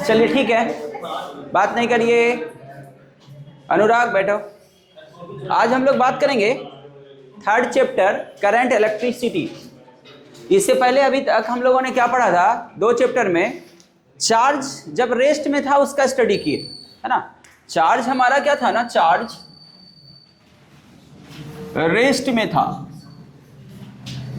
चलिए ठीक है, बात नहीं करिए। अनुराग बैठो। आज हम लोग बात करेंगे थर्ड चैप्टर करंट इलेक्ट्रिसिटी। इससे पहले अभी तक हम लोगों ने क्या पढ़ा था? दो चैप्टर में चार्ज जब रेस्ट में था उसका स्टडी किए, है ना। चार्ज हमारा क्या था ना, चार्ज रेस्ट में था,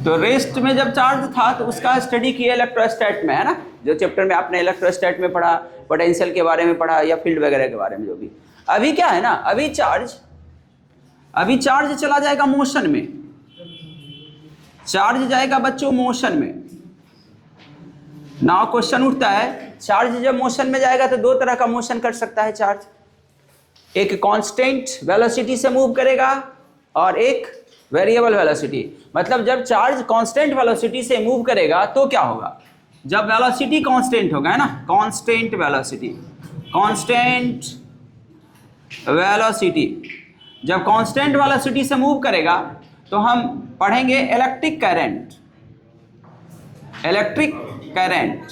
तो रेस्ट में जब चार्ज था तो उसका स्टडी किया इलेक्ट्रोस्टैट में, है ना। जो चैप्टर में आपने इलेक्ट्रोस्टैट में पढ़ा, पोटेंशियल के बारे में पढ़ा या फील्ड वगैरह के बारे में जो भी। अभी क्या है ना, अभी चार्ज चला जाएगा मोशन में। चार्ज जाएगा बच्चों मोशन में। नाउ क्वेश्चन उठता है, चार्ज जब मोशन में जाएगा तो दो तरह का मोशन कर सकता है चार्ज। एक कांस्टेंट वेलोसिटी से मूव करेगा और एक वेरिएबल वेलोसिटी। मतलब जब चार्ज कांस्टेंट वेलोसिटी से मूव करेगा तो क्या होगा? जब वेलोसिटी कांस्टेंट होगा, है ना, कांस्टेंट वेलोसिटी, कांस्टेंट वेलोसिटी जब कांस्टेंट वेलोसिटी से मूव करेगा तो हम पढ़ेंगे इलेक्ट्रिक करंट। Electric current.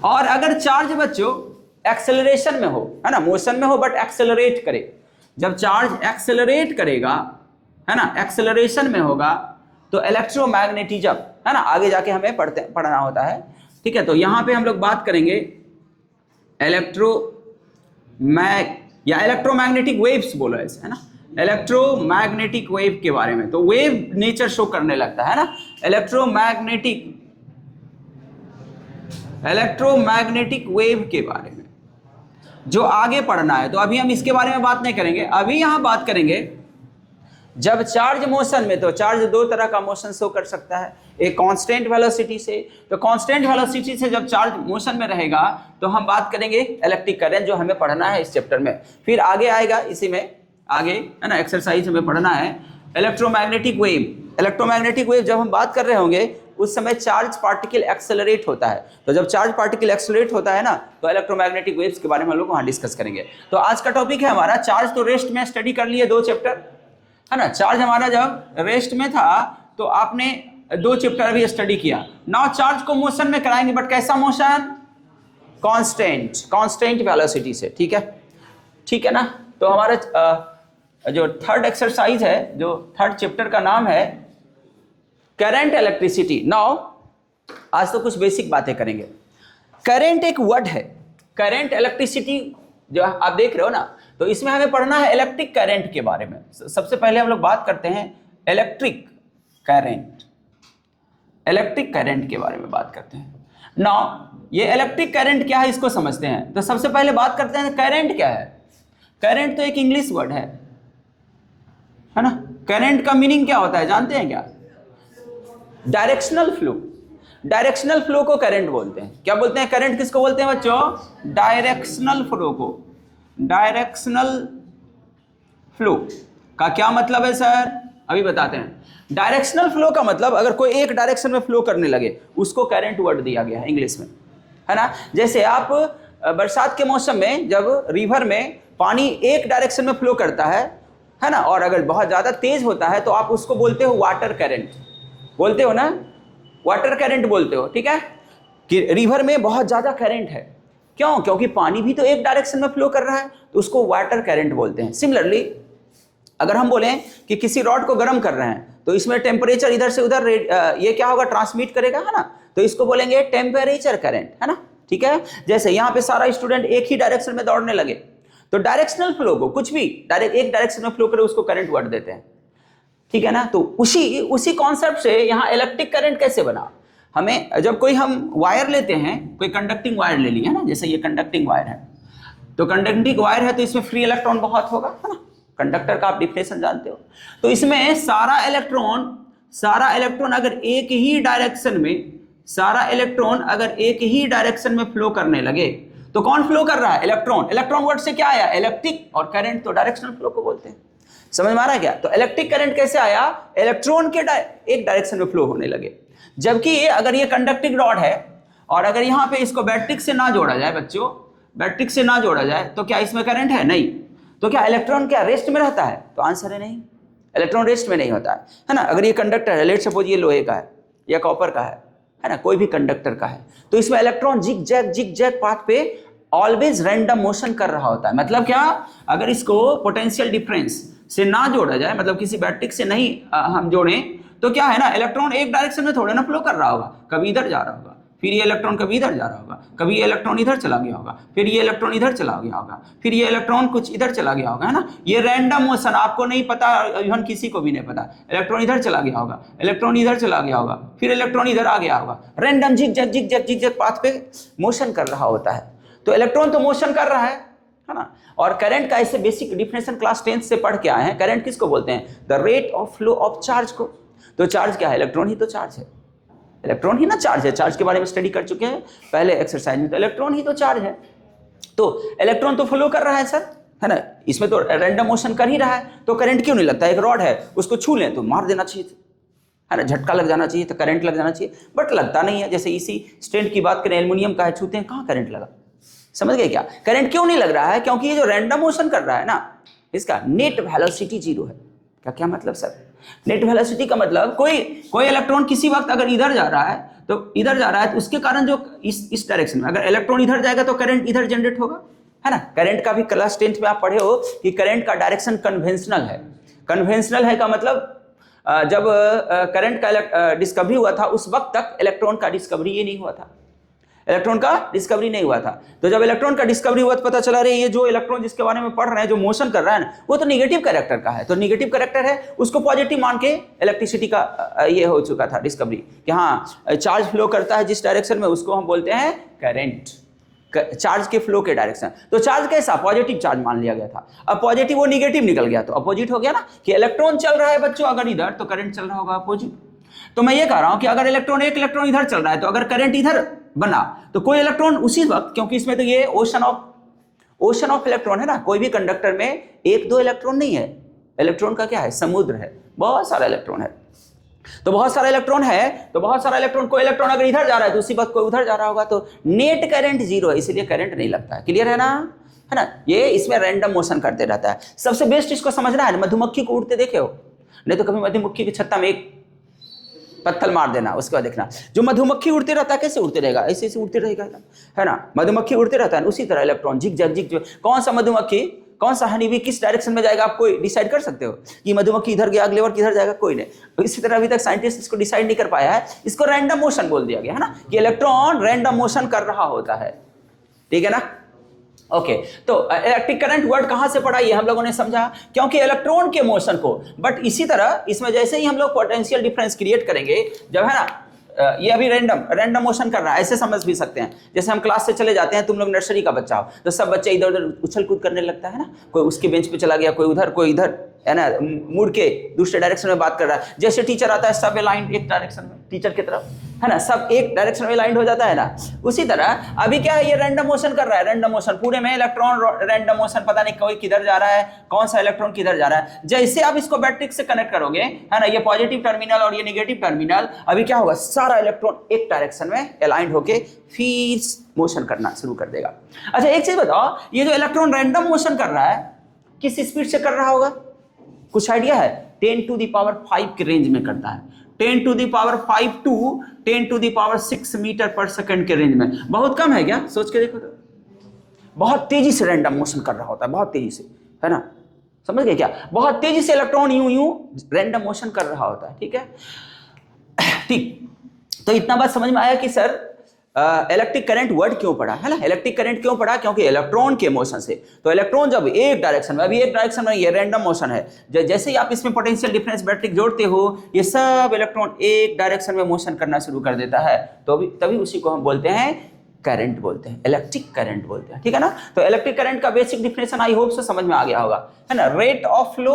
और अगर चार्ज बच्चों एक्सेलरेशन में हो, है ना, मोशन में हो बट एक्सेलरेट करे, जब चार्ज एक्सेलरेट करेगा, है ना, एक्सेलरेशन में होगा तो इलेक्ट्रोमैग्नेटिज्म, है ना, आगे जाके हमें पढ़ना होता है, ठीक है। तो यहां पे हम लोग बात करेंगे इलेक्ट्रोमैग्नेटिक वेव्स बोलो ऐसे, है ना, इलेक्ट्रोमैग्नेटिक वेव के बारे में। तो वेव नेचर शो करने लगता है ना, इलेक्ट्रोमैग्नेटिक वेव के बारे में जो आगे पढ़ना है। तो अभी हम इसके बारे में बात नहीं करेंगे, अभी यहां बात करेंगे जब चार्ज मोशन में। तो चार्ज दो तरह का मोशन शो कर सकता है, एक कांस्टेंट वेलोसिटी से। तो कांस्टेंट वेलोसिटी से जब चार्ज मोशन में रहेगा तो हम बात करेंगे इलेक्ट्रिक करंट, जो हमें पढ़ना है इस चैप्टर में। फिर आगे आएगा इसी में, आगे, है ना, एक्सरसाइज हमें पढ़ना है इलेक्ट्रोमैग्नेटिक वेव। इलेक्ट्रोमैग्नेटिक वेव जब हम बात कर रहे होंगे उस समय चार्ज पार्टिकल एक्सेलरेट होता है। तो जब चार्ज पार्टिकल एक्सेलरेट होता है ना तो इलेक्ट्रोमैग्नेटिक वेव्स के बारे में हम लोग वहां डिस्कस करेंगे। तो आज का टॉपिक है हमारा चार्ज। तो रेस्ट में स्टडी कर लिए दो चैप्टर, है ना। चार्ज हमारा जब रेस्ट में था तो आपने दो चैप्टर अभी स्टडी किया। नाउ चार्ज को मोशन में कराएंगे, बट कैसा मोशन? कांस्टेंट वेलोसिटी से, ठीक है ना। तो हमारा जो थर्ड एक्सरसाइज है, जो थर्ड चैप्टर का नाम है करंट इलेक्ट्रिसिटी। नाउ आज तो कुछ बेसिक बातें करेंगे। करंट एक वर्ड है, करंट इलेक्ट्रिसिटी जो आप देख रहे हो ना, तो इसमें हमें पढ़ना है इलेक्ट्रिक करंट के बारे में। सबसे पहले हम लोग बात करते हैं इलेक्ट्रिक करंट। इलेक्ट्रिक करंट के बारे में बात करते हैं। नाउ ये इलेक्ट्रिक करंट क्या है इसको समझते हैं। तो सबसे पहले बात करते हैं करंट क्या है। करंट तो एक इंग्लिश वर्ड है ना। करंट का मीनिंग क्या होता है जानते हैं क्या? Directional flow. डायरेक्शनल फ्लो को करंट बोलते हैं। क्या बोलते हैं? करंट किसको बोलते हैं बच्चों? डायरेक्शनल फ्लो को। डायरेक्शनल फ्लो का क्या मतलब है सर? अभी बताते हैं। डायरेक्शनल फ्लो का मतलब अगर कोई एक डायरेक्शन में फ्लो करने लगे उसको करंट वर्ड दिया गया है इंग्लिश में, है ना। जैसे आप बरसात के मौसम में जब रिवर में पानी एक डायरेक्शन में फ्लो करता है ना, और अगर बहुत ज्यादा तेज होता है तो आप उसको बोलते हो वाटर करंट, बोलते हो ना, वाटर करंट बोलते हो, ठीक है। कि रिवर में बहुत ज्यादा करंट है, क्यों? क्योंकि पानी भी तो एक डायरेक्शन में फ्लो कर रहा है, तो उसको वाटर करंट बोलते हैं। सिमिलरली अगर हम बोलें कि किसी रॉड को गर्म कर रहे हैं तो इसमें टेम्परेचर इधर से उधर ये क्या होगा? ट्रांसमिट करेगा, है ना, तो इसको बोलेंगे टेम्परेचर करंट, है ना, ठीक है। जैसे यहाँ पे सारा स्टूडेंट एक ही डायरेक्शन में दौड़ने लगे तो डायरेक्शनल फ्लो को, कुछ भी डायरेक्ट एक डायरेक्शन में फ्लो करे उसको करंट वर्ड देते हैं, ठीक है ना। तो उसी कॉन्सेप्ट से यहाँ इलेक्ट्रिक करंट कैसे बना? हमें जब हम वायर लेते हैं, कोई कंडक्टिंग वायर ले लिया, है ना, जैसे ये कंडक्टिंग वायर है, तो कंडक्टिंग वायर है तो इसमें फ्री इलेक्ट्रॉन बहुत होगा, है ना। कंडक्टर का आप डिफिनेशन जानते हो। तो इसमें सारा इलेक्ट्रॉन अगर एक ही डायरेक्शन में फ्लो करने लगे तो कौन फ्लो कर रहा है? इलेक्ट्रॉन। इलेक्ट्रॉन वर्ड से क्या आया? इलेक्ट्रिक। और करंट तो डायरेक्शनल फ्लो को बोलते हैं। समझ में आ रहा है क्या? तो इलेक्ट्रिक करंट कैसे आया? इलेक्ट्रॉन के एक डायरेक्शन में फ्लो होने लगे। जबकि अगर ये कंडक्टिंग रॉड है और अगर यहाँ पे इसको बैटरी से ना जोड़ा जाए बच्चों, बैटरी से ना जोड़ा जाए तो क्या इसमें करंट है? नहीं। तो क्या इलेक्ट्रॉन क्या रेस्ट में रहता है? तो आंसर है नहीं, इलेक्ट्रॉन रेस्ट में नहीं होता है ना। अगर ये कंडक्टर है, लेट सपोज ये लोहे का है या कॉपर का है, है ना, कोई भी कंडक्टर का है, तो इसमें इलेक्ट्रॉन जिग जैग पाथ पे ऑलवेज रैंडम मोशन कर रहा होता है। मतलब क्या, अगर इसको पोटेंशियल डिफरेंस से ना जोड़ा जाए, मतलब किसी बैटरी से नहीं हम जोड़ें, तो क्या है ना, इलेक्ट्रॉन एक डायरेक्शन में थोड़े ना फ्लो कर रहा होगा, कभी इधर जा रहा होगा, फिर ये इलेक्ट्रॉन कभी इधर जा रहा होगा, कभी ये इलेक्ट्रॉन इधर चला गया होगा, फिर ये इलेक्ट्रॉन इधर चला गया होगा, फिर ये इलेक्ट्रॉन कुछ इधर चला गया होगा, है ना। ये रैंडम मोशन, आपको नहीं पता, इवन किसी को भी नहीं पता, इलेक्ट्रॉन इधर चला गया होगा, इलेक्ट्रॉन इधर चला गया होगा, फिर इलेक्ट्रॉन इधर आ गया होगा, रैंडम जिग जैग पाथ पे मोशन कर रहा होता है। तो इलेक्ट्रॉन तो मोशन कर रहा है ना। और करंट का ऐसे बेसिक डिफिनेशन क्लास 10 से पढ़ के आए हैं। करंट किसको बोलते हैं, the rate of flow of charge को। तो चार्ज क्या है, इलेक्ट्रॉन ही तो चार्ज है, इलेक्ट्रॉन ही ना चार्ज है। चार्ज के बारे में स्टडी कर चुके हैं पहले एक्सरसाइज में, तो इलेक्ट्रॉन ही तो चार्ज है। तो इलेक्ट्रॉन तो फ्लो कर रहा है सर, है ना, इसमें तो रैंडम मोशन कर ही रहा है, तो करंट क्यों नहीं लगता। एक रॉड है, उसको छू लें तो मार देना चाहिए, है ना, झटका लग जाना चाहिए, तो करंट लग जाना चाहिए, बट लगता नहीं है। जैसे इसी स्टैंड की बात करें, एल्युमिनियम का है, छूते हैं, कहाँ करंट लगा, समझ गए क्या। करंट क्यों नहीं लग रहा है, क्योंकि ये जो रैंडम मोशन कर रहा है ना, इसका नेट वेलोसिटी 0 है। क्या मतलब सर, नेट वेलोसिटी का मतलब कोई इलेक्ट्रॉन किसी वक्त अगर इधर जा रहा है, तो इधर जा रहा है, तो उसके कारण जो इस डायरेक्शन में अगर इलेक्ट्रॉन इधर जाएगा तो करंट इधर जनरेट होगा, है ना। करंट का भी क्लास 10th में आप पढ़े हो कि करंट का डायरेक्शन कन्वेंशनल है। कन्वेंशनल है का मतलब जब करंट का डिस्कवरी हुआ था, उस वक्त तक इलेक्ट्रॉन का डिस्कवरी ये नहीं हुआ था, इलेक्ट्रॉन का डिस्कवरी नहीं हुआ था। तो जब इलेक्ट्रॉन का डिस्कवरी हुआ तो पता चला रहे ये जो इलेक्ट्रॉन जिसके बारे में पढ़ रहे हैं, जो मोशन कर रहा है ना, वो तो निगेटिव कैरेक्टर का है। तो निगेटिव कैरेक्टर है, उसको पॉजिटिव मान के इलेक्ट्रिसिटी का ये हो चुका था डिस्कवरी कि हाँ चार्ज फ्लो करता है जिस डायरेक्शन में, उसको हम बोलते हैं करंट, चार्ज के फ्लो के डायरेक्शन। तो चार्ज कैसा, पॉजिटिव चार्ज मान लिया गया था। अब पॉजिटिव वो निगेटिव निकल गया, तो अपोजिट हो गया ना, कि इलेक्ट्रॉन चल रहा है बच्चों अगर इधर, तो करंट चल रहा होगा अपोजिट। तो मैं ये कह रहा हूं कि अगर एक इलेक्ट्रॉन इधर चल रहा है, तो अगर करंट इधर बना, तो कोई इलेक्ट्रॉन उसी वक्त, क्योंकि इसमें तो ये ओशन ऑफ इलेक्ट्रॉन है ना, कोई भी कंडक्टर में 1-2 इलेक्ट्रॉन नहीं है, इलेक्ट्रॉन का क्या है, समुद्र है, बहुत सारा इलेक्ट्रॉन है। तो बहुत सारा इलेक्ट्रॉन है, तो बहुत सारा इलेक्ट्रॉन, कोई इलेक्ट्रॉन अगर इधर जा रहा है तो उसी वक्त कोई उधर जा रहा होगा, तो नेट करंट 0 है, इसलिए करंट नहीं लगता है। क्लियर है ना, ये इसमें रैंडम मोशन करते रहता है। सबसे बेस्ट इसको समझना है, मधुमक्खी को उड़ते देखे हो, नहीं तो कभी मधुमक्खी की छत्ता में एक पत्थर मार देना, उसके बाद देखना जो मधुमक्खी उड़ते रहता है कैसे उड़ते रहेगा, ऐसे ऐसे उड़ते रहेगा, है ना। मधुमक्खी उड़ते रहता है, उसी तरह इलेक्ट्रॉन जिग जैग। कौन सा मधुमक्खी, कौन सा हनी भी किस डायरेक्शन में जाएगा, आप कोई डिसाइड कर सकते हो कि मधुमक्खी इधर गया, अगले बार किधर जाएगा, कोई नहीं। तो इसी तरह अभी तक साइंटिस्ट इसको डिसाइड नहीं कर पाया है, इसको रैंडम मोशन बोल दिया गया है ना, कि इलेक्ट्रॉन रैंडम मोशन कर रहा होता है, ठीक है ना। ओके, तो इलेक्ट्रिक करंट वर्ड कहां से पढ़ा, ये हम लोगों ने समझा, क्योंकि इलेक्ट्रॉन के मोशन को, बट इसी तरह इसमें जैसे ही हम लोग पोटेंशियल डिफरेंस क्रिएट करेंगे, जब है ना, ये अभी रैंडम मोशन कर रहा है, ऐसे समझ भी सकते हैं। जैसे हम क्लास से चले जाते हैं, तुम लोग नर्सरी का बच्चा हो, तो सब बच्चे इधर उधर उछल कूद करने लगता है ना, कोई उसके बेंच पे चला गया, कोई उधर, कोई इधर, है ना, मुड़ के दूसरे डायरेक्शन में बात कर रहा है। जैसे टीचर आता है, सब अलाइंड एक डायरेक्शन में टीचर की तरफ, है ना, सब एक डायरेक्शन में अलाइंड हो जाता है ना। उसी तरह अभी क्या है, ये रैंडम मोशन कर रहा है, रैंडम मोशन पूरे में इलेक्ट्रॉन रैंडम मोशन, पता नहीं कोई किधर जा रहा है, कौन सा इलेक्ट्रॉन किधर जा रहा है। जैसे आप इसको बैटरी से कनेक्ट करोगे, है ना, ये पॉजिटिव टर्मिनल और ये नेगेटिव टर्मिनल, अभी क्या होगा, सारा इलेक्ट्रॉन एक डायरेक्शन में अलाइंड होके फिर मोशन करना शुरू कर देगा। अच्छा एक चीज बताओ, ये जो इलेक्ट्रॉन रैंडम मोशन कर रहा है, किस स्पीड से कर रहा होगा, कुछ आइडिया है? 10⁵ के रेंज में करता है, 10⁵ टू 10⁶ मीटर पर सेकंड के रेंज में। बहुत कम है क्या, सोच के देखो तो। बहुत तेजी से रैंडम मोशन कर रहा होता है, बहुत तेजी से, है ना, समझ गए क्या, बहुत तेजी से इलेक्ट्रॉन यूं रैंडम मोशन कर रहा होता है, ठीक है। ठीक, तो इतना बात समझ में आया कि सर इलेक्ट्रिक करंट वर्ड क्यों पढ़ा, है ना, इलेक्ट्रिक करंट क्यों पढ़ा, क्योंकि इलेक्ट्रॉन के मोशन से। तो इलेक्ट्रॉन जब एक डायरेक्शन में, अभी एक डायरेक्शन में, ये रैंडम मोशन है, जैसे ही आप इसमें पोटेंशियल डिफरेंस बैटरी जोड़ते हो, ये सब इलेक्ट्रॉन एक डायरेक्शन में मोशन करना शुरू कर देता है, तो तभी उसी को हम बोलते हैं करंट बोलते हैं, इलेक्ट्रिक करंट बोलते हैं, ठीक है ना। तो इलेक्ट्रिक करंट का बेसिक डिफिनेशन आई होप से समझ में आ गया होगा, है ना। Rate of flow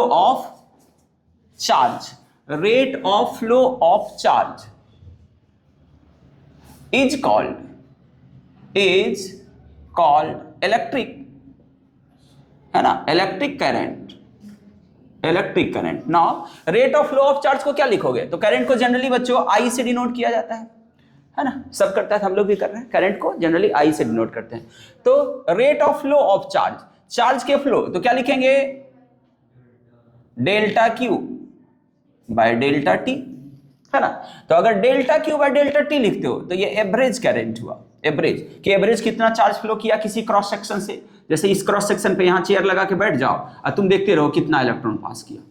of charge, rate of flow of charge is called electric, है ना, electric current. Now rate of flow of charge को क्या लिखोगे, तो करंट को जनरली बच्चों आई से डिनोट किया जाता है ना, सब करता है, हम लोग भी कर रहे हैं, करंट को जनरली आई से डिनोट करते हैं। तो rate of flow of charge के फ्लो, तो क्या लिखेंगे, delta Q, by delta T, है ना। तो अगर delta Q by delta T लिखते हो तो ये एवरेज करंट हुआ, एवरेज कि एवरेज कितना चार्ज फ्लो किया किसी क्रॉस सेक्शन से। जैसे इस क्रॉस सेक्शन पे यहाँ चेयर लगा के बैठ जाओ और तुम देखते रहो कितना इलेक्ट्रॉन पास किया,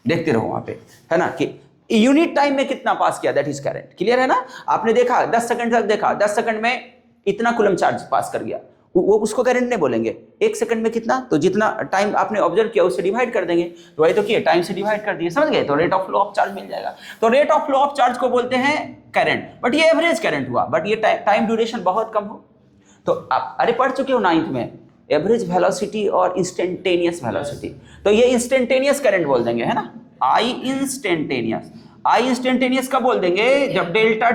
देखते रहो वहां पे, है ना, कि यूनिट टाइम में कितना पास किया, दैट इज करंट। क्लियर है ना। आपने देखा 10 सेकंड तक देखा, 10 सेकंड में इतना कूलम चार्ज पास कर गया, वो उसको करंट नहीं बोलेंगे। 1 सेकंड में कितना, तो जितना टाइम आपने ऑब्जर्व किया उससे डिवाइड कर देंगे, तो वही तो किया, टाइम से डिवाइड कर दिए, समझ गए। तो rate of flow of charge मिल जाएगा। तो rate of flow of charge को बोलते हैं करंट, बट ये एवरेज करंट हुआ, बट ये टाइम ड्यूरेशन बहुत कम हो। तो आप अरे पढ़ चुके हो 9th में, एवरेज वेलोसिटी और इंस्टेंटेनियस वेलोसिटी। तो ये इंस्टेंटेनियस करंट बोल देंगे, है ना, आई इंस्टेंटेनियस। आई इंस्टेंटेनियस कब बोल देंगे, जब डेल्टा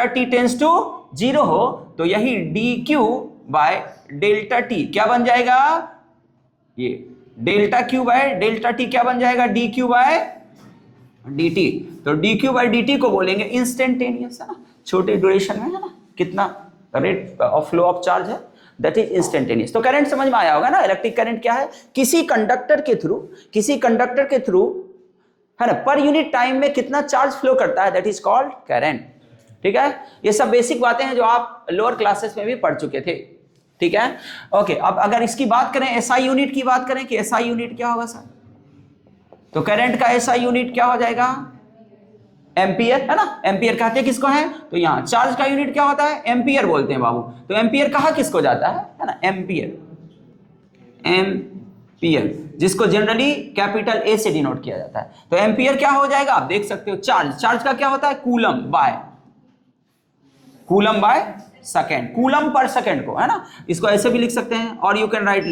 टी टेंस टू 0 हो, तो यही D Q by delta T क्या बन जाएगा, ये delta Q by delta T क्या बन जाएगा, D Q by D T. तो D Q by D T को बोलेंगे इंस्टेंटेनियस, है ना, छोटे ड्यूरेशन में, है ना, कितना rate of flow of charge है, दैट इज इंस्टेंटेनियस। तो करंट समझ में आया होगा ना। इलेक्ट्रिक करंट क्या है, किसी कंडक्टर के थ्रू, है ना, पर यूनिट टाइम में कितना चार्ज फ्लो करता है, दैट इज कॉल्ड करंट। ठीक है, ये सब बेसिक बातें हैं जो आप लोअर क्लासेस में भी पढ़ चुके थे। ठीक है, ओके। अब अगर इसकी बात करें, एसआई यूनिट की बात करें कि एसआई यूनिट क्या होगा सर, तो करंट का एसआई यूनिट क्या हो जाएगा, एम्पियर, है ना। एम्पियर कहते हैं किसको है, तो यहाँ चार्ज का यूनिट क्या होता है, एम्पियर बोलते हैं बाबू। तो एम्पियर कहा किसको जाता है ना, एम्पियर, एम्पियर, जिसको जनरली कैपिटल ए से डिनोट किया जाता है। तो एम्पियर क्या हो जाएगा, आप देख सकते हो, चार्ज का क्या होता है, coulomb by second, coulomb per second को, है ना, इसको ऐसे भी लिख सकते हैं, और you can write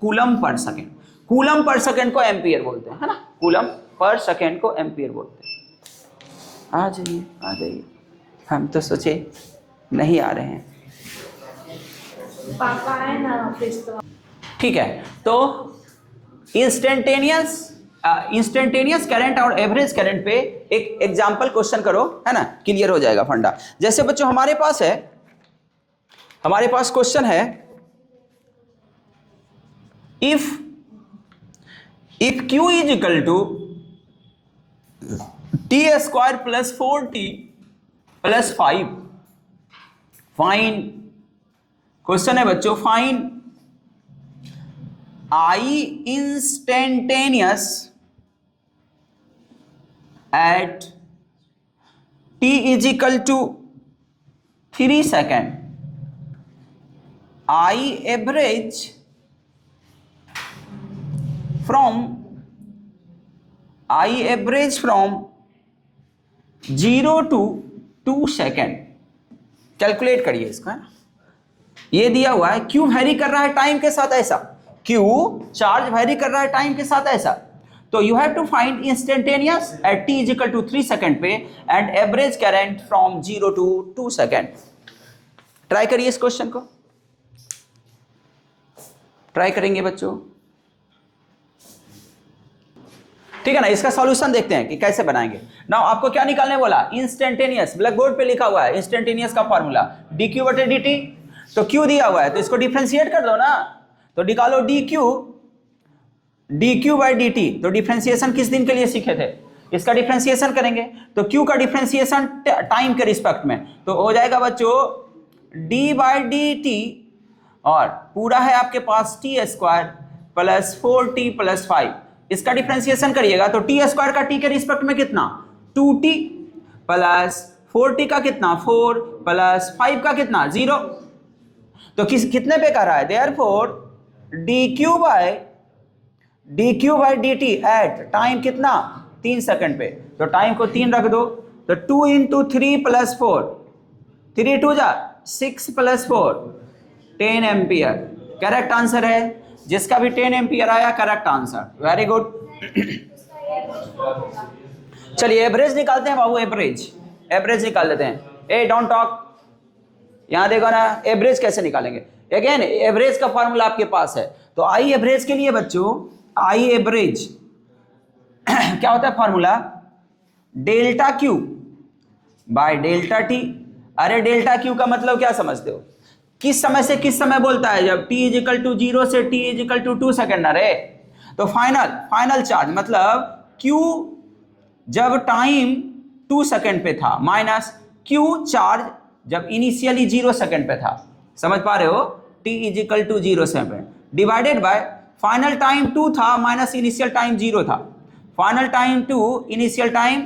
coulomb per second को एम्पियर बोलते हैं, है ना, कूलम पर सेकेंड को एम्पियर बोलते हैं। आ जाइए, हम तो सोचे नहीं आ रहे हैं, पापा है ना ऑफिस तो। ठीक है, तो इंस्टेंटेनियस करंट और एवरेज करंट पे एक एग्जांपल क्वेश्चन करो, है ना, क्लियर हो जाएगा फंडा। जैसे बच्चों हमारे पास क्वेश्चन है, if Q is equal to t square plus 4t plus 5, fine, question है बच्चों, fine I instantaneous at t is equal to 3 seconds, I average from 0 to 2 second. Calculate करिए इसको, है ना, ये दिया हुआ है, क्यू वेरी कर रहा है टाइम के साथ ऐसा, क्यू चार्ज वेरी कर रहा है टाइम के साथ ऐसा। तो you have to find instantaneous at t equal to 3 second पे and average current from 0 to 2 second. Try करिए इस क्वेश्चन को, ट्राई करेंगे बच्चों, ठीक है ना। इसका सॉल्यूशन देखते हैं कि कैसे बनाएंगे। नाउ आपको क्या निकालने बोला, इंस्टेंटेनियस, ब्लैक बोर्ड पे लिखा हुआ है इंस्टेंटेनियस का फॉर्मूला dq बटे dt। तो q दिया हुआ है तो इसको डिफरेंशिएट कर दो ना, तो निकालो dq बाई dt। तो डिफरेंशिएशन किस दिन के लिए सीखे थे, इसका डिफरेंशिएशन करेंगे, तो q का डिफरेंशिएशन टाइम के रिस्पेक्ट में, तो हो जाएगा बच्चों d बाई dt, और पूरा है आपके पास t square plus 4t plus 5, इसका डिफरेंशिएशन करिएगा तो t स्क्वायर का t के रिस्पेक्ट में कितना 2t प्लस 4t का कितना 4 प्लस 5 का कितना 0। तो कितने पे कर रहा है, therefore dq by dt at time कितना 3 सेकंड पे, तो टाइम को 3 रख दो, तो 2 इंटू 3 प्लस 4, 3 2 जा 6 प्लस 4 10 एम्पियर। करेक्ट आंसर है, जिसका भी 10 एम्पियर आया करेक्ट आंसर, वेरी गुड। चलिए एवरेज निकालते हैं बाबू, एवरेज निकाल लेते हैं। ए डोंट टॉक, यहां देखो ना, एवरेज कैसे निकालेंगे। अगेन एवरेज का फॉर्मूला आपके पास है, तो आई एवरेज के लिए बच्चों, आई एवरेज क्या होता है formula, delta Q by delta T. अरे डेल्टा क्यू का मतलब क्या समझते हो, किस समय से किस समय बोलता है, जब t इज इक्वल टू 0 से t is equal to 2 second. अरे तो फाइनल चार्ज मतलब q जब टाइम 2 सेकंड पे था, माइनस Q चार्ज जब इनिशियली 0 सेकंड पे था, समझ पा रहे हो, T is equal to 0 second divided by final time 2 था माइनस इनिशियल टाइम 0 था, final time 2 initial time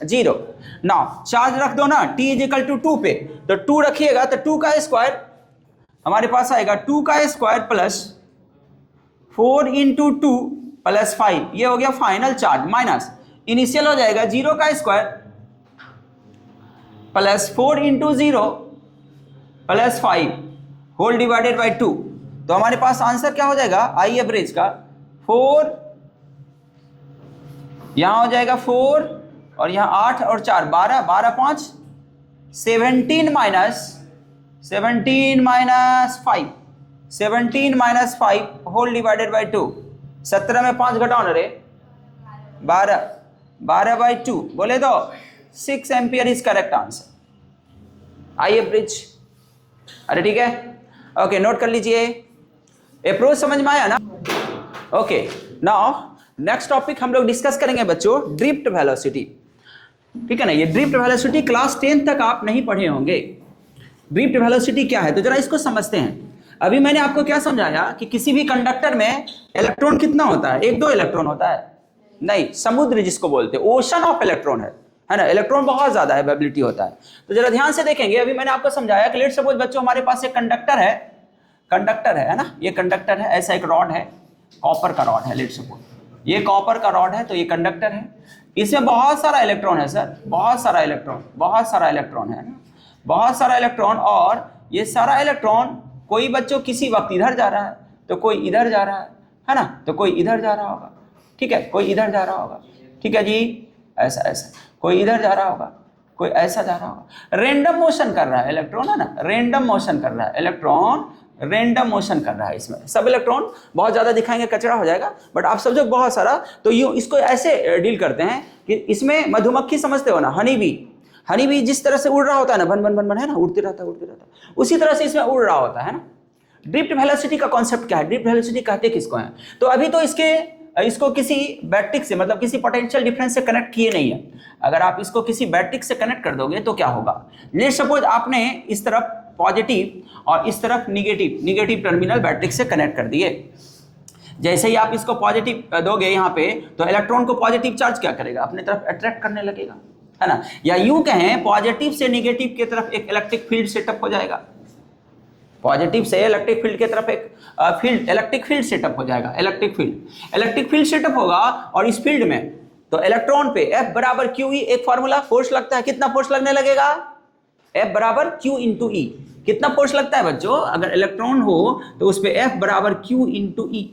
0। Now charge रख दो ना T इज इक्वल टू 2 पे, तो 2 रखिएगा तो 2 का स्क्वायर हमारे पास आएगा 2 का स्क्वायर प्लस 4 इंटू 2 प्लस 5, ये हो गया फाइनल चार्ज, माइनस इनिशियल हो जाएगा 0 का square plus 4 into 0 plus 5 whole divided by 2। तो हमारे पास आंसर क्या हो जाएगा आई एवरेज का 4, यहां हो जाएगा 4 और यहां 8 और 4 12, 12 5 17 minus 5, 17 minus 5 whole divided by 2। 17 में 5 घटाओ ना रे, 12, 12 बाई 2 बोले तो 6 ampere is correct answer I average. अरे ठीक है, ओके नोट कर लीजिए, अप्रोच समझ में आया ना। ओके नाउ नेक्स्ट टॉपिक हम लोग डिस्कस करेंगे बच्चों, ड्रिफ्ट वेलोसिटी। ठीक है ना, ये ड्रिफ्ट वेलोसिटी क्लास 10 तक आप नहीं पढ़े होंगे। ड्रिफ्ट वेलोसिटी क्या है तो जरा इसको समझते हैं। अभी मैंने आपको क्या समझाया कि किसी भी कंडक्टर में इलेक्ट्रॉन कितना होता है, 1-2 इलेक्ट्रॉन होता है, नहीं, समुद्र जिसको बोलते हैं, ओशन ऑफ इलेक्ट्रॉन है ना, इलेक्ट्रॉन बहुत ज्यादा है, एबिलिटी होता है। तो जरा ध्यान से देखेंगे, अभी मैंने आपको समझाया कि लेट्स सपोज बच्चों हमारे पास एक कंडक्टर है ना, ये कंडक्टर है, ऐसा एक रॉड है, कॉपर का रॉड है, लेट्स सपोज ये कॉपर का रॉड है, तो ये कंडक्टर है, इसमें बहुत सारा इलेक्ट्रॉन है सर, बहुत सारा इलेक्ट्रॉन है ना, बहुत सारा इलेक्ट्रॉन, और ये सारा इलेक्ट्रॉन कोई बच्चों किसी वक्त इधर जा रहा है तो कोई इधर जा रहा है ना, तो कोई इधर जा रहा होगा, ठीक है, कोई इधर जा रहा होगा, ठीक है जी, ऐसा ऐसा, कोई इधर जा रहा होगा, कोई ऐसा जा रहा होगा, रेंडम मोशन कर रहा है इलेक्ट्रॉन, है ना, रेंडम मोशन कर रहा है इलेक्ट्रॉन, रेंडम मोशन कर रहा है। इसमें सब इलेक्ट्रॉन बहुत ज्यादा दिखाएंगे कचरा हो जाएगा, बट आप समझो बहुत सारा, तो यूं इसको ऐसे डील करते हैं कि इसमें मधुमक्खी समझते हो ना, हनी भी जिस तरह से उड़ रहा होता है ना, बन बन बन बन है ना, उड़ते रहता है, उसी तरह से इसमें उड़ रहा होता है ना। ड्रिफ्ट वेलोसिटी का कॉन्सेप्ट क्या है, ड्रिफ्ट वेलोसिटी कहते किसको है, तो अभी तो इसको किसी बैट्रिक से, मतलब किसी पोटेंशियल डिफरेंस से कनेक्ट किए नहीं है। अगर आप इसको किसी बैट्रिक से कनेक्ट कर दोगे तो क्या होगा, लेट्स सपोज आपने इस तरफ पॉजिटिव और इस तरफ निगेटिव टर्मिनल बैट्रिक से कनेक्ट कर दिए। जैसे ही आप इसको पॉजिटिव दोगे यहाँ पे, तो इलेक्ट्रॉन को पॉजिटिव चार्ज क्या करेगा, अपने तरफ अट्रैक्ट करने लगेगा, है ना, या यूं कहें पॉजिटिव से निगेटिव की तरफ एक इलेक्ट्रिक फील्ड सेटअप हो जाएगा, पॉजिटिव से इलेक्ट्रिक फील्ड की तरफ एक इलेक्ट्रिक फील्ड सेटअप हो जाएगा, इलेक्ट्रिक फील्ड सेटअप होगा, और इस फील्ड में तो इलेक्ट्रॉन पे F बराबर QE एक फार्मूला फोर्स लगता है, कितना फोर्स लगने लगेगा, F बराबर Q इंटू E, कितना फोर्स लगता है बच्चों, अगर इलेक्ट्रॉन हो तो उस पे F बराबर Q इंटू E,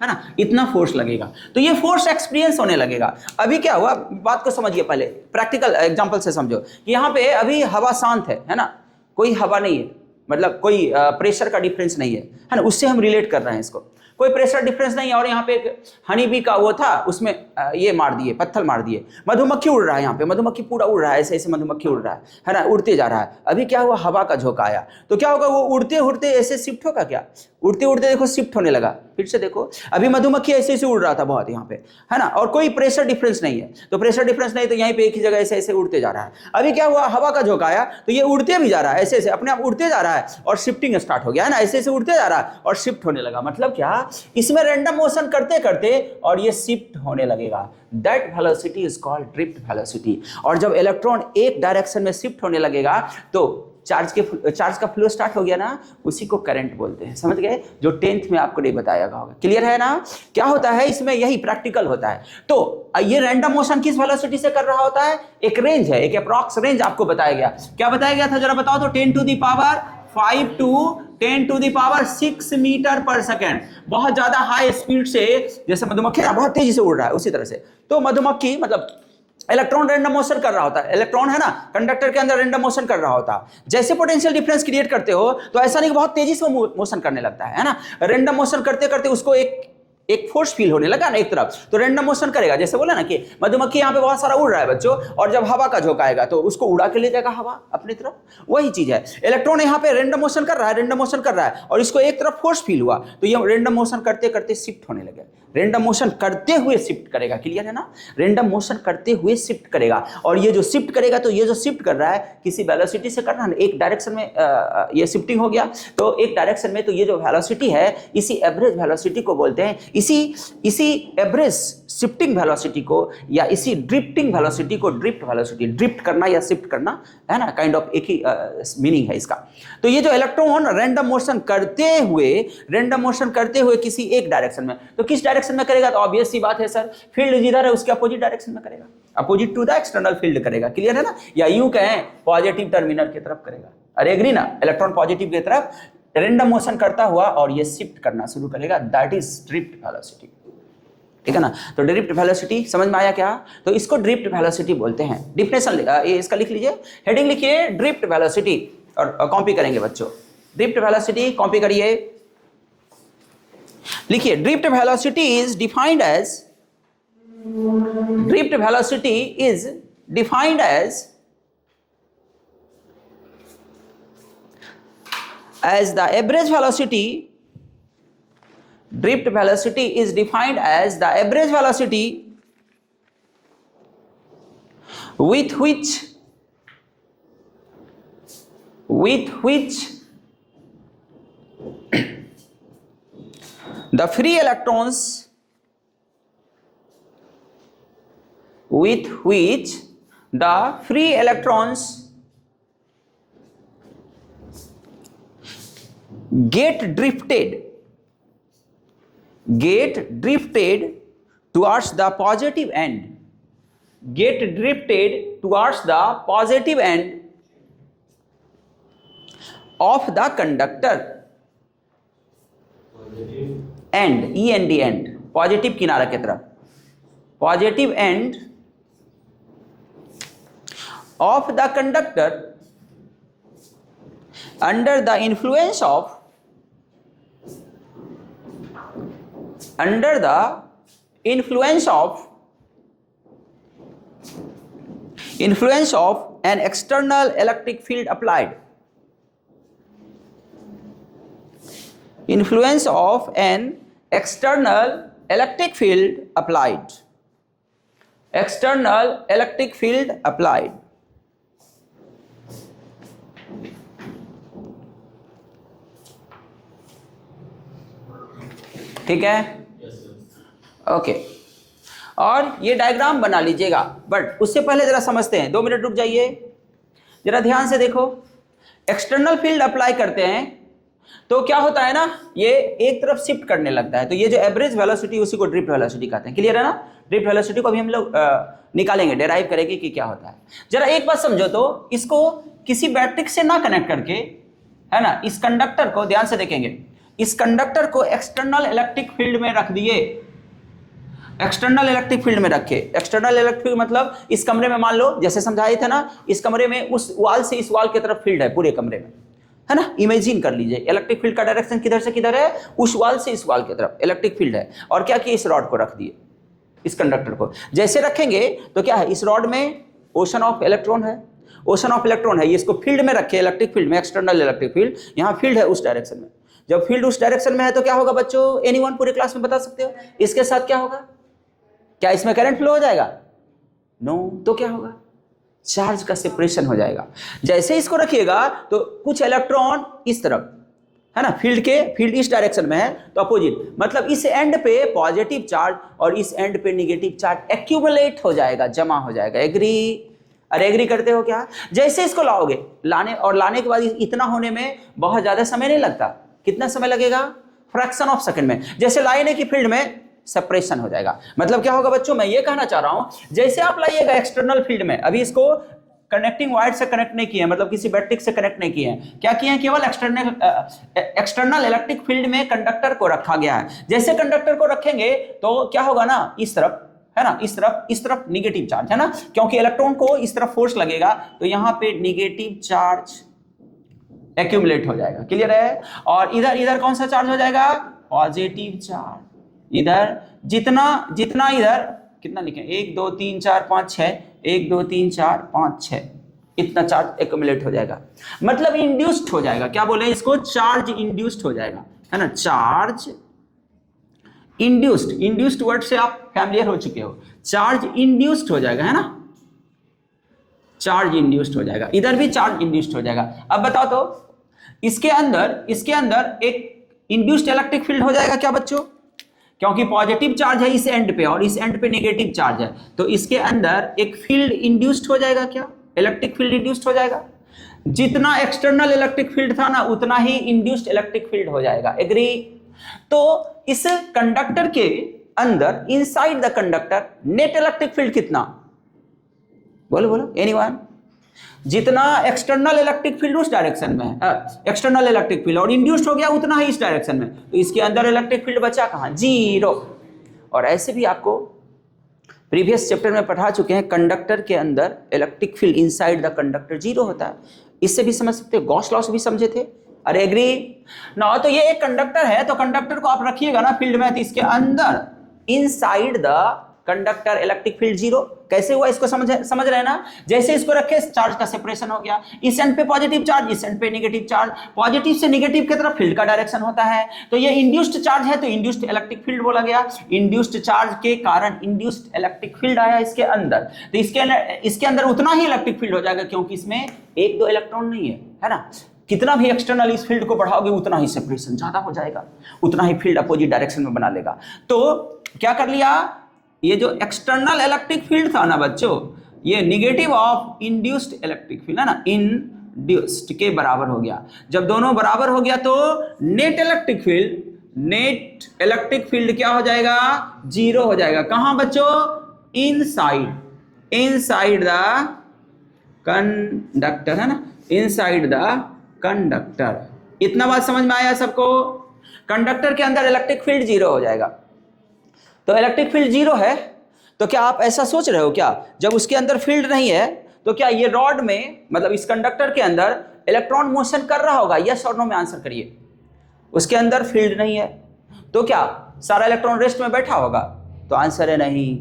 है ना, इतना फोर्स लगेगा, तो ये फोर्स एक्सपीरियंस होने लगेगा। अभी क्या हुआ, बात को समझिए, पहले प्रैक्टिकल एग्जांपल से समझो कि यहाँ पे अभी हवा शांत है ना, कोई हवा नहीं है, मतलब कोई प्रेशर का डिफरेंस नहीं है ना, उससे हम रिलेट कर रहे हैं इसको, कोई प्रेशर डिफरेंस नहीं है, और यहाँ पे एक हनी बी का वो था, उसमें ये मार दिए, पत्थर मार दिए, मधुमक्खी उड़ रहा है, यहाँ पे मधुमक्खी पूरा उड़ रहा है, ऐसे ऐसे मधुमक्खी उड़ रहा है ना, उड़ते जा रहा है। अभी क्या हुआ, हवा का झोंका आया, तो क्या होगा, वो उड़ते उड़ते ऐसे शिफ्ट होगा, क्या उड़ते उड़ते देखो शिफ्ट होने लगा, फिर से देखो, अभी मधुमक्खी ऐसे ऐसे उड़ रहा था बहुत यहाँ पे, है ना, और कोई प्रेशर डिफरेंस नहीं है, तो प्रेशर डिफरेंस नहीं तो यहीं पे एक ही जगह ऐसे ऐसे उड़ते जा रहा है। अभी क्या हुआ, हवा का झोंका आया, तो ये उड़ते भी जा रहा है, ऐसे ऐसे अपने आप उड़ते जा रहा है, और शिफ्टिंग स्टार्ट हो गया, है ना, ऐसे ऐसे उड़ते जा रहा है और शिफ्ट होने लगा, मतलब क्या, इसमें रैंडम मोशन करते करते और ये शिफ्ट होने लगेगा, that velocity is called drift velocity. और जब इलेक्ट्रॉन एक डायरेक्शन में शिफ्ट होने लगेगा तो चार्ज का फ्लो स्टार्ट हो गया ना, उसी को करंट बोलते हैं, समझ गए, जो 10th में आपको नहीं बताया गया होगा, क्लियर है ना। क्या होता है इसमें, यही प्रैक्टिकल होता है। तो ये रैंडम मोशन किस वेलोसिटी से कर रहा होता है, एक रेंज है, एक अप्रॉक्स रेंज आपको बताया गया, क्या बताया गया था जरा बताओ तो, 10 to the power 5 to 10 to the power 6 metre पर सेकेंड, बहुत ज्यादा हाई स्पीड से, जैसे मधुमक्खी बहुत तेजी से उड़ रहा है उसी तरह से, तो मधुमक्खी मतलब इलेक्ट्रॉन रैंडम मोशन कर रहा होता है, इलेक्ट्रॉन है ना कंडक्टर के अंदर रैंडम मोशन कर रहा होता है, जैसे पोटेंशियल डिफरेंस क्रिएट करते हो तो ऐसा नहीं कि बहुत तेजी से मोशन करने लगता है ना, रैंडम मोशन करते करते उसको एक फोर्स फील होने लगा ना एक तरफ, तो रैंडम मोशन करेगा, जैसे बोला ना कि मधुमक्खी यहाँ पे बहुत सारा उड़ रहा है बच्चों, और जब हवा का झोंका आएगा तो उसको उड़ा के ले जाएगा हवा अपनी तरफ, वही चीज है, इलेक्ट्रॉन यहाँ पे रैंडम मोशन कर रहा है और इसको एक तरफ फोर्स फील हुआ, तो ये रैंडम मोशन करते करते शिफ्ट होने लगे, रैंडम मोशन करते हुए शिफ्ट करेगा, क्लियर है ना, रैंडम मोशन करते हुए शिफ्ट करेगा। और ये जो शिफ्ट करेगा, तो ये जो शिफ्ट कर रहा है किसी वेलोसिटी से कर रहा है, एक डायरेक्शन में ये शिफ्टिंग हो गया, तो एक डायरेक्शन में, तो ये जो वेलोसिटी है इसी एवरेज वेलोसिटी को बोलते हैं, इसी एवरेज शिफ्टिंग वेलोसिटी को या इसी ड्रिफ्टिंग वेलोसिटी को ड्रिफ्ट वेलोसिटी, ड्रिफ्ट करना या शिफ्ट करना है ना, काइंड ऑफ एक ही मीनिंग है इसका। तो ये जो इलेक्ट्रॉन रैंडम मोशन करते हुए किसी एक डायरेक्शन में, तो किस डायरेक्शन में करेगा, तो ऑब्वियस सी बात है सर, फील्ड जिधर है उसके अपोजिट डायरेक्शन में करेगा, opposite to the external field करेगा, क्लियर है ना, या यूं कहें पॉजिटिव टर्मिनल की तरफ करेगा। अरे एग्री ना, इलेक्ट्रॉन पॉजिटिव की तरफ रैंडम मोशन करता हुआ और ये शिफ्ट करना शुरू करेगा, दैट इज ड्रिफ्ट वेलोसिटी, ठीक है ना। तो ड्रिफ्ट वेलोसिटी समझ में आया क्या, तो इसको ड्रिफ्ट वेलोसिटी बोलते हैं। डिफिनेशन ये इसका लिख लीजिए, हेडिंग लिखिए ड्रिफ्ट वेलोसिटी, और कॉपी करेंगे बच्चों, ड्रिफ्ट वेलोसिटी कॉपी करिए, लिखिए drift velocity is defined as, drift velocity is defined as the average velocity, drift velocity is defined as the average velocity with which the free electrons get drifted towards the positive end, get drifted towards the positive end of the conductor, end, end, positive किनारा की तरफ, positive end of the conductor under the influence of an external electric field applied, influence of an external electric field applied, external electric field applied, ठीक है, okay. और ये diagram बना लीजिएगा, but उससे पहले जरा समझते हैं, 2 मिनट रुक जाइए, जरा ध्यान से देखो। एक्सटर्नल फील्ड अप्लाई करते हैं तो क्या होता है ना, ये एक तरफ शिफ्ट करने लगता है, तो ये जो एवरेज वेलोसिटी उसी को ड्रिफ्ट वेलोसिटी कहते हैं, क्लियर है ना। ड्रिफ्ट वेलोसिटी को अभी हम लोग निकालेंगे, डेराइव करेंगे कि क्या होता है। जरा एक बात समझो, तो इसको किसी बैटरी से ना कनेक्ट करके, है ना, इस कंडक्टर को ध्यान से देखेंगे, इस कंडक्टर को एक्सटर्नल इलेक्ट्रिक फील्ड में रख दिए, एक्सटर्नल इलेक्ट्रिक फील्ड में रखे। एक्सटर्नल इलेक्ट्रिक मतलब इस कमरे में मान लो, जैसे समझाए थे ना, इस कमरे में उस वॉल से इस वॉल की तरफ फील्ड है पूरे कमरे में, है ना। इमेजिन कर लीजिए इलेक्ट्रिक फील्ड का डायरेक्शन किधर से किधर है, उस वॉल से इस वॉल की तरफ इलेक्ट्रिक फील्ड है। और क्या किया, इस रॉड को रख दिए, इस कंडक्टर को जैसे रखेंगे तो क्या है, इस रॉड में ओशन ऑफ इलेक्ट्रॉन है, ओशन ऑफ इलेक्ट्रॉन है, ये इसको फील्ड में रखे, इलेक्ट्रिक फील्ड में, एक्सटर्नल इलेक्ट्रिक फील्ड, यहाँ फील्ड है उस डायरेक्शन में। जब फील्ड उस डायरेक्शन में है तो क्या होगा बच्चों, एनीवन पूरे क्लास में बता सकते हो, इसके साथ क्या होगा, क्या इसमें करंट फ्लो हो जाएगा, नो, तो क्या होगा, चार्ज का सेपरेशन हो जाएगा। जैसे इसको रखिएगा तो कुछ इलेक्ट्रॉन इस तरफ, है ना, फील्ड इस डायरेक्शन में है तो अपोजिट, मतलब इस एंड पे पॉजिटिव चार्ज और इस एंड पे नेगेटिव चार्ज एक्यूमुलेट हो जाएगा, जमा हो जाएगा। एग्री, अरे एग्री करते हो क्या। जैसे इसको लाओगे, लाने के बाद इतना होने में बहुत ज्यादा समय नहीं लगता, कितना समय लगेगा, फ्रैक्शन ऑफ सेकंड में। जैसे लाने की फील्ड में सेपरेशन हो जाएगा। मतलब क्या होगा बच्चों, मैं ये कहना चाह रहा हूं, जैसे आप लाइएगा एक्सटर्नल फील्ड में, अभी इसको कनेक्टिंग वायर से कनेक्ट नहीं किए हैं, मतलब किसी बैटरी से कनेक्ट नहीं किए हैं, क्या किए हैं, केवल एक्सटर्नल इलेक्ट्रिक फील्ड में कंडक्टर को रखा गया है। जैसे कंडक्टर को रखेंगे तो क्या होगा ना, इस तरफ, है ना, इस तरफ निगेटिव चार्ज, है ना, क्योंकि इलेक्ट्रॉन को इस तरफ फोर्स लगेगा तो यहां पे निगेटिव चार्ज एक्यूमुलेट हो जाएगा, क्लियर है। और इधर कौन सा चार्ज हो जाएगा, पॉजिटिव चार्ज। इधर जितना इधर कितना लिखें, 1 2 3 4 5 6, 1 2 3 4 5 6, इतना चार्ज एक्यूमुलेट हो जाएगा, मतलब इंड्यूस्ड हो जाएगा। क्या बोले इसको, चार्ज इंड्यूस्ड हो जाएगा, है ना, चार्ज इंड्यूस्ड, इंड्यूस्ड वर्ड से आप फैमिलियर हो चुके हो, चार्ज इंड्यूस्ड हो जाएगा, है ना, चार्ज इंड्यूस्ड हो जाएगा, इधर भी चार्ज इंड्यूस्ड हो जाएगा। अब बताओ तो इसके अंदर एक इंड्यूस्ड इलेक्ट्रिक फील्ड हो जाएगा क्या बच्चों, क्योंकि पॉजिटिव चार्ज है इस एंड पे और इस एंड पे नेगेटिव चार्ज है, तो इसके अंदर एक फील्ड इंड्यूस्ड हो जाएगा क्या, इलेक्ट्रिक फील्ड इंड्यूस्ड हो जाएगा। जितना एक्सटर्नल इलेक्ट्रिक फील्ड था ना उतना ही इंड्यूस्ड इलेक्ट्रिक फील्ड हो जाएगा, एग्री। तो इस कंडक्टर के अंदर inside the conductor net electric field कितना, बोलो बोलो एनीवन, जितना एक्सटर्नल इलेक्ट्रिक फील्ड उस डायरेक्शन में है, एक्सटर्नल इलेक्ट्रिक फील्ड और इंड्यूस्ड हो गया उतना ही इस डायरेक्शन में, तो इसके अंदर इलेक्ट्रिक फील्ड बचा कहां, जीरो। और ऐसे भी आपको प्रीवियस चैप्टर में पढ़ा चुके हैं, कंडक्टर के अंदर electric field inside the conductor zero होता है, इससे भी समझ सकते हो, गॉस लॉ से भी समझे थे, अरे एग्री ना। तो ये एक कंडक्टर है, तो कंडक्टर को आप रखिएगा ना फील्ड में, तो इसके अंदर inside the conductor electric field zero, कैसे हुआ इसको समझ रहे हैं ना, जैसे इसको रखे चार्ज का सेपरेशन हो गया, इस एंड पे पॉजिटिव चार्ज, इस एंड पे नेगेटिव चार्ज, पॉजिटिव से नेगेटिव की तरफ फील्ड का डायरेक्शन होता है, तो ये इंड्यूस्ड चार्ज है तो इंड्यूस्ड इलेक्ट्रिक फील्ड बोला गया, इंड्यूस्ड चार्ज के कारण इंड्यूस्ड इलेक्ट्रिक फील्ड आया इसके अंदर, तो इसके अंदर उतना ही इलेक्ट्रिक फील्ड हो जाएगा क्योंकि इसमें एक दो इलेक्ट्रॉन नहीं है ना, कितना भी एक्सटर्नल इस फील्ड को बढ़ाओगे उतना ही सेपरेशन ज्यादा हो जाएगा, उतना ही फील्ड अपोजिट डायरेक्शन में बना लेगा। तो क्या कर लिया, ये जो एक्सटर्नल इलेक्ट्रिक फील्ड था ना बच्चों, ये negative of induced electric field है ना, इंड्यूस्ड के बराबर हो गया। जब दोनों बराबर हो गया तो नेट इलेक्ट्रिक फील्ड क्या हो जाएगा, जीरो हो जाएगा। कहां बच्चों, इनसाइड द कंडक्टर है ना, इनसाइड द कंडक्टर। इतना बात समझ में आया सबको, कंडक्टर के अंदर इलेक्ट्रिक फील्ड जीरो हो जाएगा। तो इलेक्ट्रिक फील्ड जीरो है तो क्या आप ऐसा सोच रहे हो क्या, जब उसके अंदर फील्ड नहीं है तो क्या ये रॉड में, मतलब इस कंडक्टर के अंदर इलेक्ट्रॉन मोशन कर रहा होगा, यस और नो में आंसर करिए। उसके अंदर फील्ड नहीं है तो क्या सारा इलेक्ट्रॉन रेस्ट में बैठा होगा, तो आंसर है नहीं।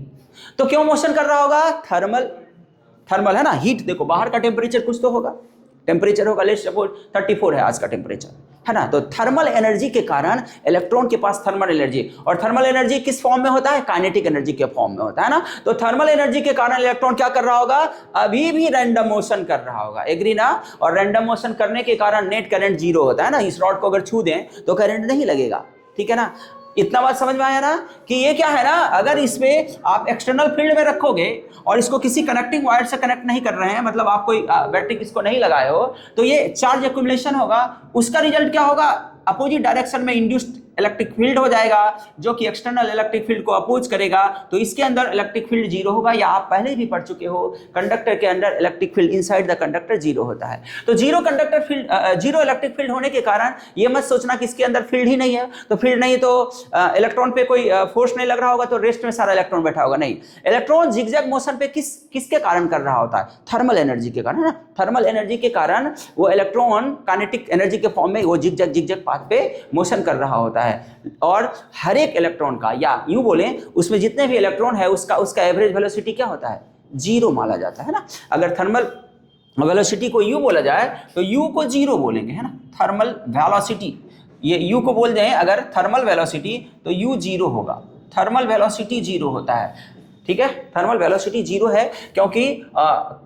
तो क्यों मोशन कर रहा होगा, थर्मल है ना, हीट, देखो बाहर का टेम्परेचर कुछ तो होगा, टेम्परेचर होगा, लेट्स सपोज 34 है आज का टेम्परेचर, है ना, तो थर्मल एनर्जी के कारण इलेक्ट्रॉन के पास थर्मल एनर्जी, और थर्मल एनर्जी किस फॉर्म में होता है, काइनेटिक एनर्जी के फॉर्म में होता है ना। तो थर्मल एनर्जी के कारण इलेक्ट्रॉन क्या कर रहा होगा, अभी भी रैंडम मोशन कर रहा होगा, एग्री ना। और रैंडम मोशन करने के कारण नेट करंट जीरो होता है ना, इस रॉड को अगर छू दें तो करंट नहीं लगेगा, ठीक है ना। इतना बात समझ में आया ना, कि ये क्या है ना, अगर इसमें आप एक्सटर्नल फील्ड में रखोगे और इसको किसी कनेक्टिंग वायर से कनेक्ट नहीं कर रहे हैं, मतलब आप कोई बैटरी इसको नहीं लगाए हो, तो ये चार्ज एक्युमुलेशन होगा, उसका रिजल्ट क्या होगा, अपोजिट डायरेक्शन में इंड्यूस्ड इलेक्ट्रिक फील्ड हो जाएगा जो कि एक्सटर्नल इलेक्ट्रिक फील्ड को अपोज करेगा, तो इसके अंदर इलेक्ट्रिक फील्ड जीरो होगा। या आप पहले भी पढ़ चुके हो, कंडक्टर के अंदर electric field inside the conductor zero होता है। तो zero conductor field, zero electric field होने के कारण ये मत सोचना कि इसके अंदर फील्ड ही नहीं है, तो फील्ड नहीं तो इलेक्ट्रॉन पे कोई फोर्स नहीं लग रहा होगा तो रेस्ट में सारा इलेक्ट्रॉन बैठा होगा, नहीं। इलेक्ट्रॉन जिगजैग मोशन पे किसके कारण कर रहा होता है, थर्मल एनर्जी के कारण, है ना। थर्मल एनर्जी के कारण वो इलेक्ट्रॉन काइनेटिक एनर्जी के फॉर्म में वो जिगजैग पाथ पे मोशन कर रहा होता है। और हर एक इलेक्ट्रॉन का, या यूं बोलें उसमें जितने भी इलेक्ट्रॉन है उसका एवरेज वेलोसिटी क्या होता है, जीरो माना जाता है ना। अगर थर्मल वेलोसिटी को यू बोला जाए तो यू को जीरो बोलेंगे, है ना, थर्मल वेलोसिटी, ये यू को बोल जाए अगर थर्मल वेलोसिटी तो यू जीरो होगा, थर्मल वेलोसिटी जीरो होता है, ठीक है। थर्मल वेलोसिटी जीरो है क्योंकि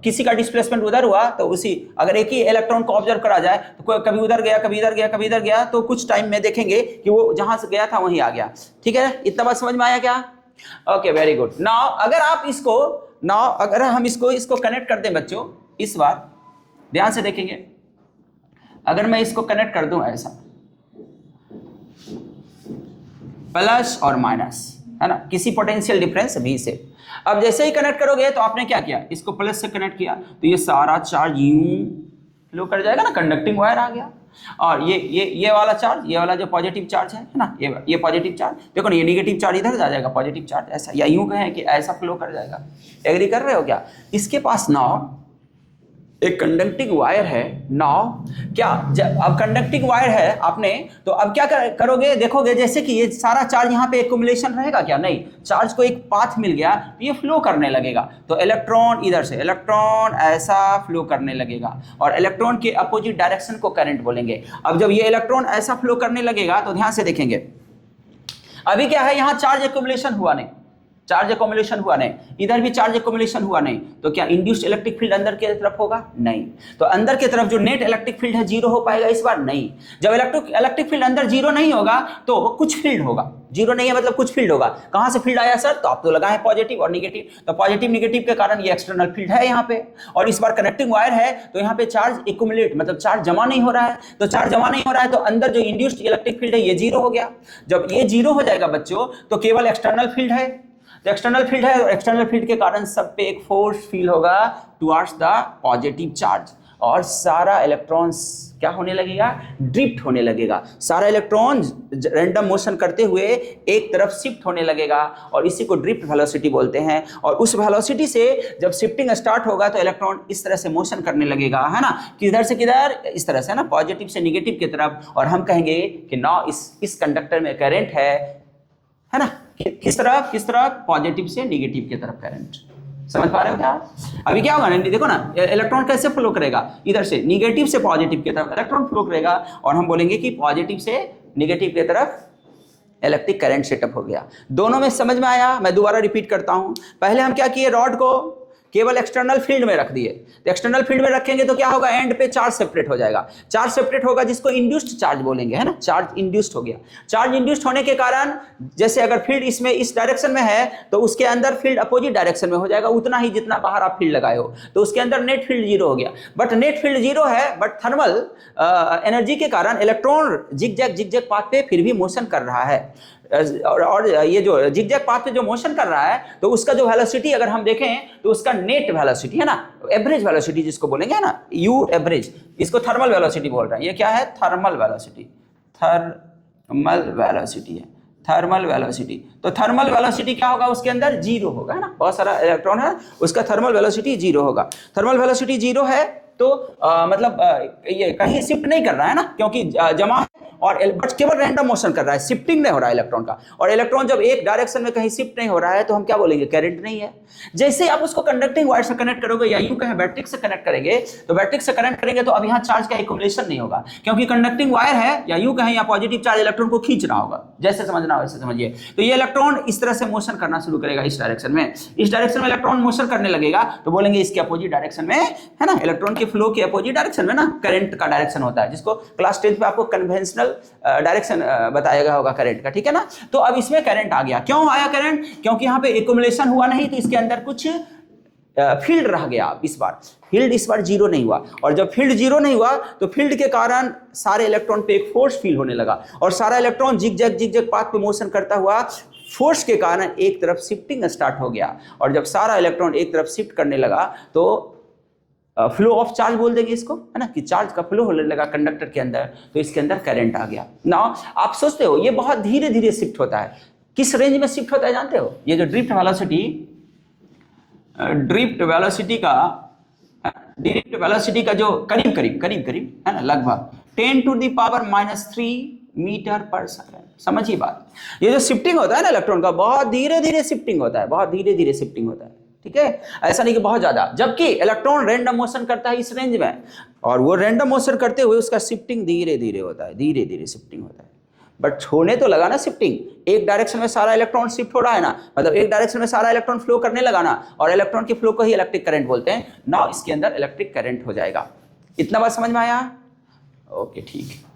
किसी का डिस्प्लेसमेंट उधर हुआ तो उसी, अगर एक ही इलेक्ट्रॉन को ऑब्जर्व करा जाए तो कभी उधर गया, कभी इधर गया, कभी इधर गया, तो कुछ टाइम में देखेंगे कि वो जहां से गया था वहीं आ गया, ठीक है। इतना बात समझ में आया क्या, ओके वेरी गुड। नाउ अगर हम इसको कनेक्ट कर दें बच्चों, इस बार ध्यान से देखेंगे, अगर मैं इसको कनेक्ट कर दूं ऐसा, प्लस और माइनस, है ना, किसी पोटेंशियल डिफरेंस V से, अब जैसे ही कनेक्ट करोगे तो आपने क्या किया, इसको प्लस से कनेक्ट किया तो ये सारा चार्ज यूं फ्लो कर जाएगा ना, कंडक्टिंग वायर आ गया। और ये वाला चार्ज, ये वाला जो पॉजिटिव चार्ज है ना, ये पॉजिटिव चार्ज, देखो ना, ये नेगेटिव चार्ज इधर जा जाएगा, पॉजिटिव चार्ज ऐसा, या यूं कहें कि ऐसा फ्लो कर जाएगा। एग्री कर रहे हो क्या। इसके पास नाउ एक कंडक्टिंग वायर है, नाउ क्या, जब अब कंडक्टिंग वायर है आपने, तो अब क्या करोगे, देखोगे जैसे कि ये सारा चार्ज यहाँ पे एक्युमुलेशन रहेगा क्या, नहीं, चार्ज को एक पाथ मिल गया तो ये फ्लो करने लगेगा, तो इलेक्ट्रॉन इधर से, इलेक्ट्रॉन ऐसा फ्लो करने लगेगा और इलेक्ट्रॉन के अपोजिट डायरेक्शन को करंट बोलेंगे। अब जब ये इलेक्ट्रॉन ऐसा फ्लो करने लगेगा तो ध्यान से देखेंगे, अभी क्या है, यहाँ चार्ज एक्युमुलेशन हुआ नहीं, चार्ज एक्युमुलेशन हुआ नहीं, इधर भी चार्ज एक्युमुलेशन हुआ नहीं, तो क्या इंड्यूस्ड इलेक्ट्रिक फील्ड अंदर की तरफ होगा? नहीं। तो अंदर की तरफ जो नेट इलेक्ट्रिक फील्ड है जीरो हो पाएगा इस बार? नहीं। जब इलेक्ट्रिक फील्ड अंदर जीरो नहीं होगा तो कुछ फील्ड होगा, जीरो नहीं है मतलब कुछ फील्ड होगा। कहां से फील्ड आया सर? तो आप तो लगा है पॉजिटिव और निगेटिव, तो पॉजिटिव निगेटिव के कारण ये एक्सटर्नल फील्ड है यहाँ पे, और इस बार कनेक्टिंग वायर है तो यहाँ पे चार्ज एक्युमुलेट मतलब चार्ज जमा नहीं हो रहा है, तो चार्ज जमा नहीं हो रहा है तो अंदर जो इंड्यूस्ड इलेक्ट्रिक फील्ड है ये जीरो हो गया। जब ये जीरो हो जाएगा बच्चों तो केवल एक्सटर्नल फील्ड है, तो एक्सटर्नल फील्ड है और एक्सटर्नल फील्ड के कारण सब पे एक फोर्स फील होगा टुवर्ड्स द पॉजिटिव चार्ज, और सारा इलेक्ट्रॉन्स क्या होने लगेगा? ड्रिफ्ट होने लगेगा। सारा इलेक्ट्रॉन रैंडम मोशन करते हुए एक तरफ शिफ्ट होने लगेगा, और इसी को ड्रिफ्ट वेलोसिटी बोलते हैं। और उस वेलोसिटी से जब शिफ्टिंग स्टार्ट होगा तो इलेक्ट्रॉन इस तरह से मोशन करने लगेगा, है ना, किधर से किधर, इस तरह से ना, पॉजिटिव से निगेटिव की तरफ। और हम कहेंगे कि ना इस कंडक्टर में करंट है ना, किस तरफ? पॉजिटिव से निगेटिव की तरफ करंट। समझ पा रहे हो क्या? अभी क्या होगा ना, देखो ना, इलेक्ट्रॉन कैसे फ्लो करेगा, इधर से निगेटिव से पॉजिटिव की तरफ इलेक्ट्रॉन फ्लो करेगा, और हम बोलेंगे कि पॉजिटिव से निगेटिव की तरफ इलेक्ट्रिक करंट सेटअप हो गया। दोनों में समझ में आया? मैं दोबारा रिपीट करता हूं। पहले हम क्या किए, रॉड को केवल एक्सटर्नल फील्ड में रख दिए, तो एक्सटर्नल फील्ड में रखेंगे तो क्या होगा, एंड पे चार्ज सेपरेट हो जाएगा, चार्ज सेपरेट होगा जिसको इंड्यूस्ड चार्ज बोलेंगे, है ना, चार्ज इंड्यूस्ड हो गया। चार्ज इंड्यूस्ड होने के कारण जैसे अगर फील्ड इसमें इस डायरेक्शन में है तो उसके अंदर फील्ड अपोजिट डायरेक्शन में हो जाएगा, उतना ही जितना बाहर आप फील्ड लगाए हो, तो उसके अंदर नेट फील्ड जीरो हो गया। बट नेट फील्ड जीरो है, बट थर्मल एनर्जी के कारण इलेक्ट्रॉन जिगजैग पाथ पे फिर भी मोशन कर रहा है, और ये जो जिगजैग पाथ पे जो मोशन कर रहा है तो उसका जो वेलोसिटी अगर हम देखें तो उसका नेट वेलोसिटी है ना, एवरेज वेलोसिटी जिसको बोलेंगे, है ना, यू एवरेज, इसको थर्मल वेलोसिटी बोल रहे हैं। ये क्या है? थर्मल वेलोसिटी, थर्मल वेलोसिटी है, थर्मल वेलोसिटी। तो थर्मल वेलोसिटी क्या होगा, उसके अंदर जीरो होगा, है ना, बहुत सारा इलेक्ट्रॉन है, उसका थर्मल वेलोसिटी जीरो होगा। थर्मल वेलोसिटी जीरो है तो मतलब ये कहीं शिफ्ट नहीं कर रहा है ना, क्योंकि जमा और बट केवल रैंडम मोशन कर रहा है, शिफ्टिंग नहीं हो रहा है इलेक्ट्रॉन का। और इलेक्ट्रॉन जब एक डायरेक्शन में कहीं शिफ्ट नहीं हो रहा है तो हम क्या बोलेंगे, करंट नहीं है। जैसे आप उसको कंडक्टिंग वायर से कनेक्ट करोगे या यूं कहें बैटरी से कनेक्ट करेंगे, तो बैटरी से कनेक्ट करेंगे तो अब यहाँ चार्ज का एक्युमुलेशन नहीं होगा, क्योंकि कंडक्टिंग वायर है, या यूं कहें या पॉजिटिव चार्ज इलेक्ट्रॉन को खींच रहा होगा, जैसे समझना हो वैसे समझिए। तो ये इलेक्ट्रॉन इस तरह से मोशन करना शुरू करेगा, इस डायरेक्शन में, इस डायरेक्शन में इलेक्ट्रॉन मोशन करने लगेगा, तो बोलेंगे इसके अपोजिट डायरेक्शन में, है ना, इलेक्ट्रॉन के फ्लो के अपोजिट डायरेक्शन में ना करंट का डायरेक्शन होता है, जिसको क्लास 10 में आपको कन्वेंशनल डायरेक्शन बताया गया होगा करंट का, ठीक है ना। तो अब इसमें करंट आ गया, क्यों आया करंट? क्योंकि यहाँ पे एक्युमुलेशन हुआ नहीं, तो इसके अंदर कुछ फील्ड रह गया। इस बार फील्ड इस बार जीरो नहीं हुआ, और जब फील्ड जीरो नहीं हुआ तो फील्ड के कारण सारे इलेक्ट्रॉन पे एक फोर्स फील होने लगा, और सारा इलेक्ट्रॉन जिगजैग पाथ पे मोशन करता हुआ फोर्स के कारण एक तरफ शिफ्टिंग स्टार्ट हो गया। और जब सारा इलेक्ट्रॉन एक तरफ शिफ्ट करने लगा तो फ्लो ऑफ चार्ज बोल देंगे इसको, है ना, कि चार्ज का फ्लो होने लगा कंडक्टर के अंदर, तो इसके अंदर करंट आ गया ना। आप सोचते हो ये बहुत धीरे धीरे शिफ्ट होता है, किस रेंज में शिफ्ट होता है जानते हो? ये जो ड्रिफ्ट वेलोसिटी का जो करीब है ना, लगभग 10⁻³ मीटर पर सेकंड। समझिए बात, ये जो शिफ्टिंग होता है ना इलेक्ट्रॉन का, बहुत धीरे धीरे शिफ्टिंग होता है, बहुत धीरे धीरे शिफ्टिंग होता है, ठीक है, ऐसा नहीं कि बहुत ज्यादा। जबकि इलेक्ट्रॉन रैंडम मोशन करता है इस रेंज में, और वो रैंडम मोशन करते हुए उसका शिफ्टिंग धीरे धीरे होता है, धीरे धीरे शिफ्टिंग होता है। बट होने तो लगा ना शिफ्टिंग, एक डायरेक्शन में सारा इलेक्ट्रॉन शिफ्ट हो रहा है ना, मतलब एक डायरेक्शन में सारा इलेक्ट्रॉन फ्लो करने लगा ना, और इलेक्ट्रॉन के फ्लो को ही इलेक्ट्रिक करंट बोलते हैं ना। इसके अंदर इलेक्ट्रिक करंट हो जाएगा। इतना बात समझ में आया? ओके, ठीक है।